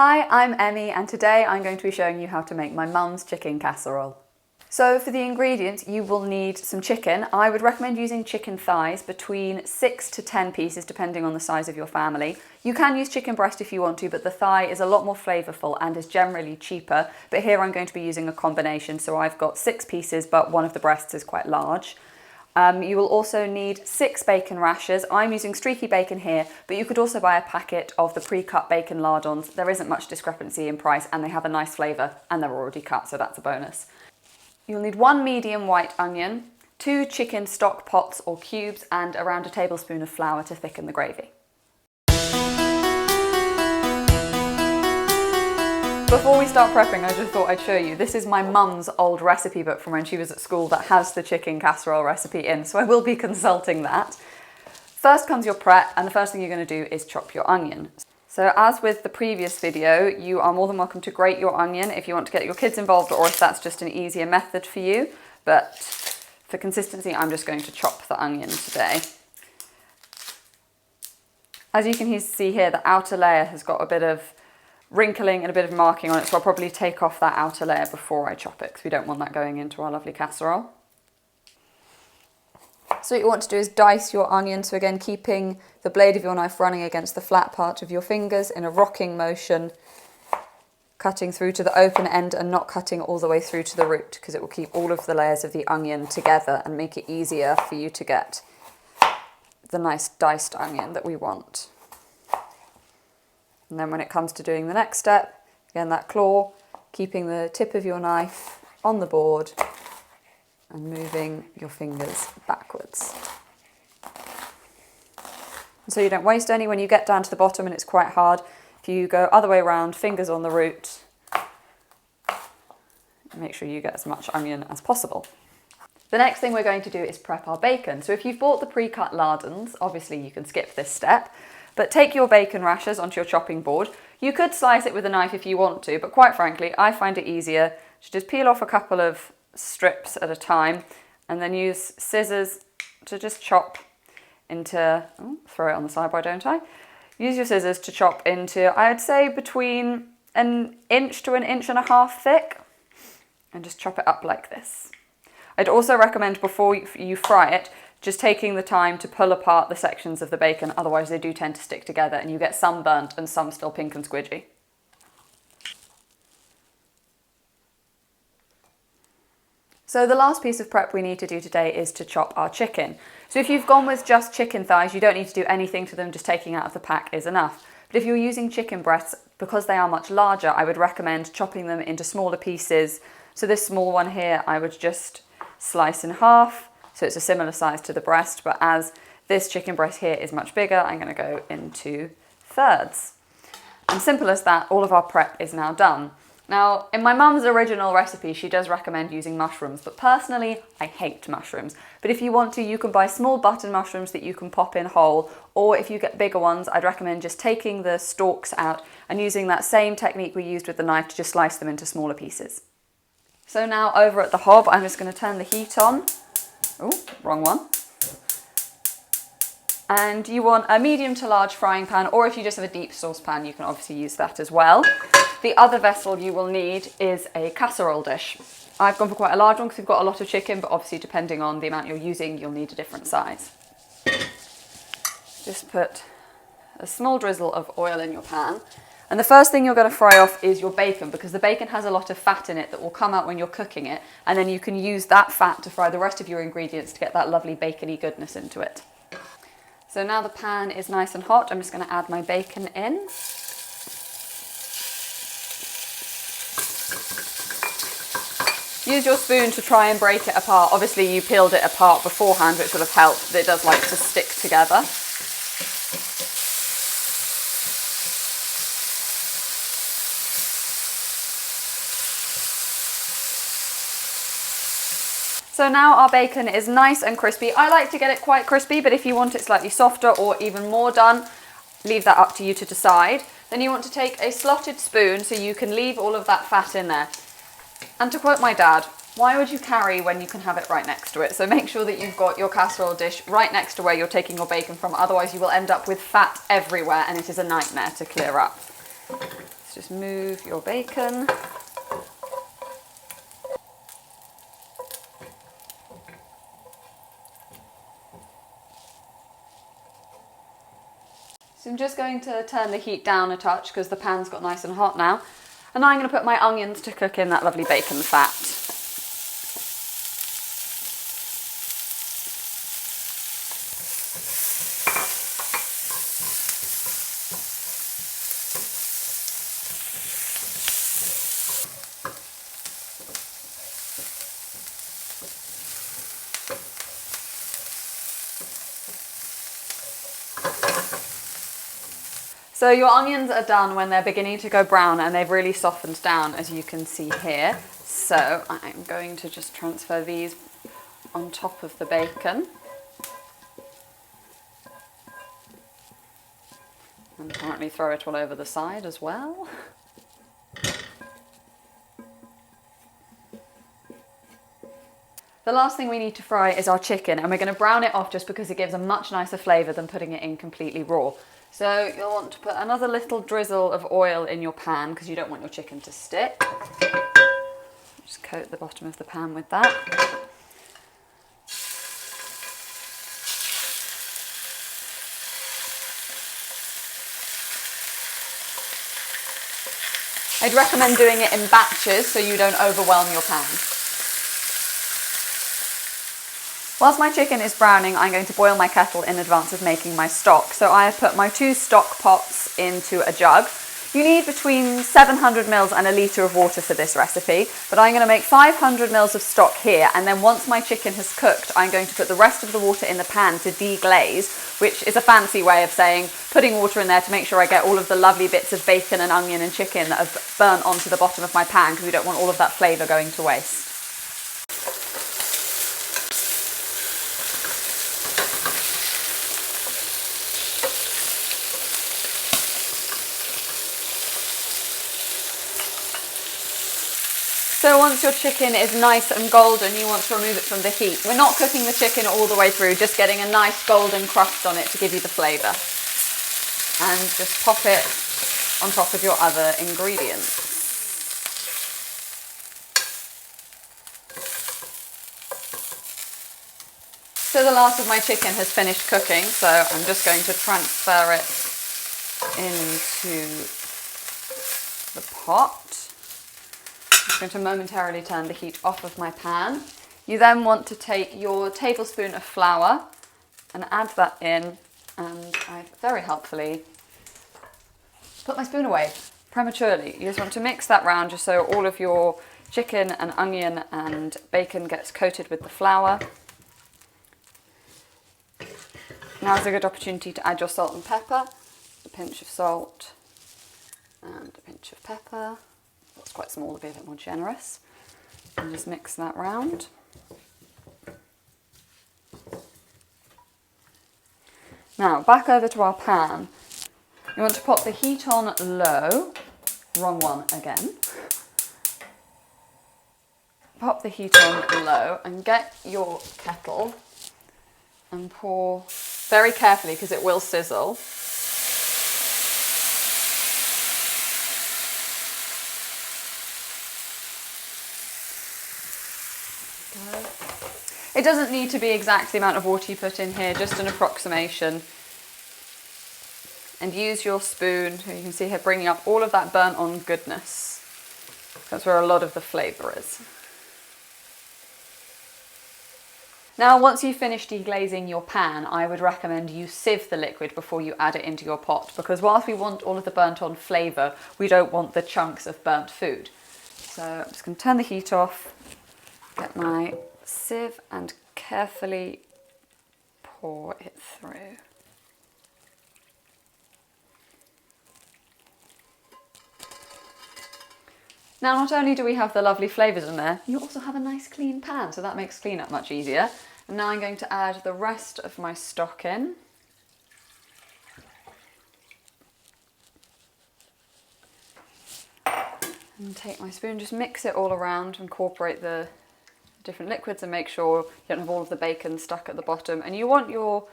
Hi, I'm Emmy and today I'm going to be showing you how to make my mum's chicken casserole. So for the ingredients you will need some chicken. I would recommend using chicken thighs, between 6 to 10 pieces depending on the size of your family. You can use chicken breast if you want to, but the thigh is a lot more flavourful and is generally cheaper. But here I'm going to be using a combination, so I've got 6 pieces but one of the breasts is quite large. You will also need 6 bacon rashers. I'm using streaky bacon here, but you could also buy a packet of the pre-cut bacon lardons. There isn't much discrepancy in price and they have a nice flavour and they're already cut, so that's a bonus. You'll need 1 medium white onion, 2 chicken stock pots or cubes, and around a tablespoon of flour to thicken the gravy. Before we start prepping, I just thought I'd show you. This is my mum's old recipe book from when she was at school that has the chicken casserole recipe in, so I will be consulting that. First comes your prep, and the first thing you're going to do is chop your onion. So as with the previous video, you are more than welcome to grate your onion if you want to get your kids involved or if that's just an easier method for you. But for consistency, I'm just going to chop the onion today. As you can see here, the outer layer has got a bit of wrinkling and a bit of marking on it, so I'll probably take off that outer layer before I chop it because we don't want that going into our lovely casserole. So what you want to do is dice your onion, so again keeping the blade of your knife running against the flat part of your fingers in a rocking motion, cutting through to the open end and not cutting all the way through to the root, because it will keep all of the layers of the onion together and make it easier for you to get the nice diced onion that we want. And then when it comes to doing the next step, again that claw, keeping the tip of your knife on the board and moving your fingers backwards. And so you don't waste any when you get down to the bottom and it's quite hard. If you go other way around, fingers on the root, make sure you get as much onion as possible. The next thing we're going to do is prep our bacon. So if you've bought the pre-cut lardons, obviously you can skip this step. But take your bacon rashers onto your chopping board. You could slice it with a knife if you want to, but quite frankly, I find it easier to just peel off a couple of strips at a time and then use scissors to just chop into, throw it on the side, why don't I? Use your scissors to chop into, I would say, between 1 inch to 1.5 inches thick, and just chop it up like this. I'd also recommend before you fry it, just taking the time to pull apart the sections of the bacon, otherwise they do tend to stick together and you get some burnt and some still pink and squidgy. So the last piece of prep we need to do today is to chop our chicken. So if you've gone with just chicken thighs, you don't need to do anything to them, just taking out of the pack is enough. But if you're using chicken breasts, because they are much larger, I would recommend chopping them into smaller pieces. So this small one here, I would just slice in half. So it's a similar size to the breast, but as this chicken breast here is much bigger, I'm going to go into thirds. And simple as that, all of our prep is now done. Now, in my mum's original recipe, she does recommend using mushrooms, but personally, I hate mushrooms. But if you want to, you can buy small button mushrooms that you can pop in whole, or if you get bigger ones, I'd recommend just taking the stalks out and using that same technique we used with the knife to just slice them into smaller pieces. So now over at the hob, I'm just going to turn the heat on. Oh, wrong one. And you want a medium to large frying pan, or if you just have a deep saucepan, you can obviously use that as well. The other vessel you will need is a casserole dish. I've gone for quite a large one because we've got a lot of chicken, but obviously depending on the amount you're using, you'll need a different size. Just put a small drizzle of oil in your pan. And the first thing you're going to fry off is your bacon, because the bacon has a lot of fat in it that will come out when you're cooking it, and then you can use that fat to fry the rest of your ingredients to get that lovely bacony goodness into it. So now the pan is nice and hot, I'm just going to add my bacon in. Use your spoon to try and break it apart. Obviously you peeled it apart beforehand, which will have helped, but it does like to stick together. So now our bacon is nice and crispy. I like to get it quite crispy, but if you want it slightly softer or even more done, leave that up to you to decide. Then you want to take a slotted spoon so you can leave all of that fat in there. And to quote my dad, why would you carry when you can have it right next to it? So make sure that you've got your casserole dish right next to where you're taking your bacon from, otherwise you will end up with fat everywhere and it is a nightmare to clear up. So just move your bacon. So I'm just going to turn the heat down a touch because the pan's got nice and hot now. And I'm going to put my onions to cook in that lovely bacon fat. So your onions are done when they're beginning to go brown and they've really softened down, as you can see here. So I'm going to just transfer these on top of the bacon. And apparently throw it all over the side as well. The last thing we need to fry is our chicken, and we're going to brown it off just because it gives a much nicer flavour than putting it in completely raw. So you'll want to put another little drizzle of oil in your pan because you don't want your chicken to stick. Just coat the bottom of the pan with that. I'd recommend doing it in batches so you don't overwhelm your pan. Whilst my chicken is browning, I'm going to boil my kettle in advance of making my stock. So I have put my 2 stock pots into a jug. You need between 700 mils and a litre of water for this recipe, but I'm going to make 500 mils of stock here, and then once my chicken has cooked, I'm going to put the rest of the water in the pan to deglaze, which is a fancy way of saying putting water in there to make sure I get all of the lovely bits of bacon and onion and chicken that have burnt onto the bottom of my pan, because we don't want all of that flavour going to waste. So once your chicken is nice and golden, you want to remove it from the heat. We're not cooking the chicken all the way through, just getting a nice golden crust on it to give you the flavour. And just pop it on top of your other ingredients. So the last of my chicken has finished cooking, so I'm just going to transfer it into the pot. I'm going to momentarily turn the heat off of my pan. You then want to take your tablespoon of flour and add that in, and I very helpfully put my spoon away prematurely. You just want to mix that round just so all of your chicken and onion and bacon gets coated with the flour. Now is a good opportunity to add your salt and pepper, a pinch of salt and a pinch of pepper. It's quite small to be a bit more generous. And just mix that round. Now back over to our pan. You want to pop the heat on low. Wrong one again. Pop the heat on low and get your kettle and pour very carefully because it will sizzle. It doesn't need to be exact the amount of water you put in here, just an approximation. And use your spoon, so you can see here, bringing up all of that burnt on goodness. That's where a lot of the flavour is. Now, once you've finished deglazing your pan, I would recommend you sieve the liquid before you add it into your pot, because whilst we want all of the burnt on flavour, we don't want the chunks of burnt food. So I'm just going to turn the heat off, get my sieve and carefully pour it through. Now, not only do we have the lovely flavours in there, you also have a nice clean pan, so that makes clean-up much easier. And now I'm going to add the rest of my stock in. And take my spoon, just mix it all around, incorporate the different liquids and make sure you don't have all of the bacon stuck at the bottom. And you want your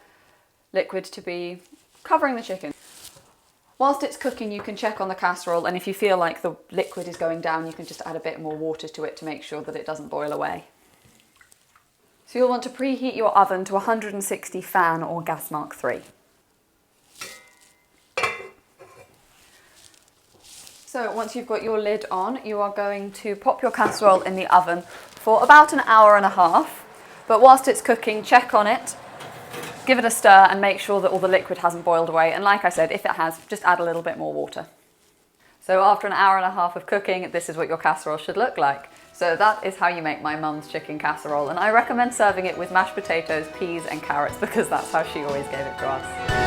liquid to be covering the chicken. Whilst it's cooking, you can check on the casserole, and if you feel like the liquid is going down, you can just add a bit more water to it to make sure that it doesn't boil away. So you'll want to preheat your oven to 160 fan or gas mark 3. So once you've got your lid on, you are going to pop your casserole in the oven for about an hour and a half. But whilst it's cooking, check on it, give it a stir and make sure that all the liquid hasn't boiled away. And like I said, if it has, just add a little bit more water. So after an hour and a half of cooking, this is what your casserole should look like. So that is how you make my mum's chicken casserole, and I recommend serving it with mashed potatoes, peas and carrots because that's how she always gave it to us.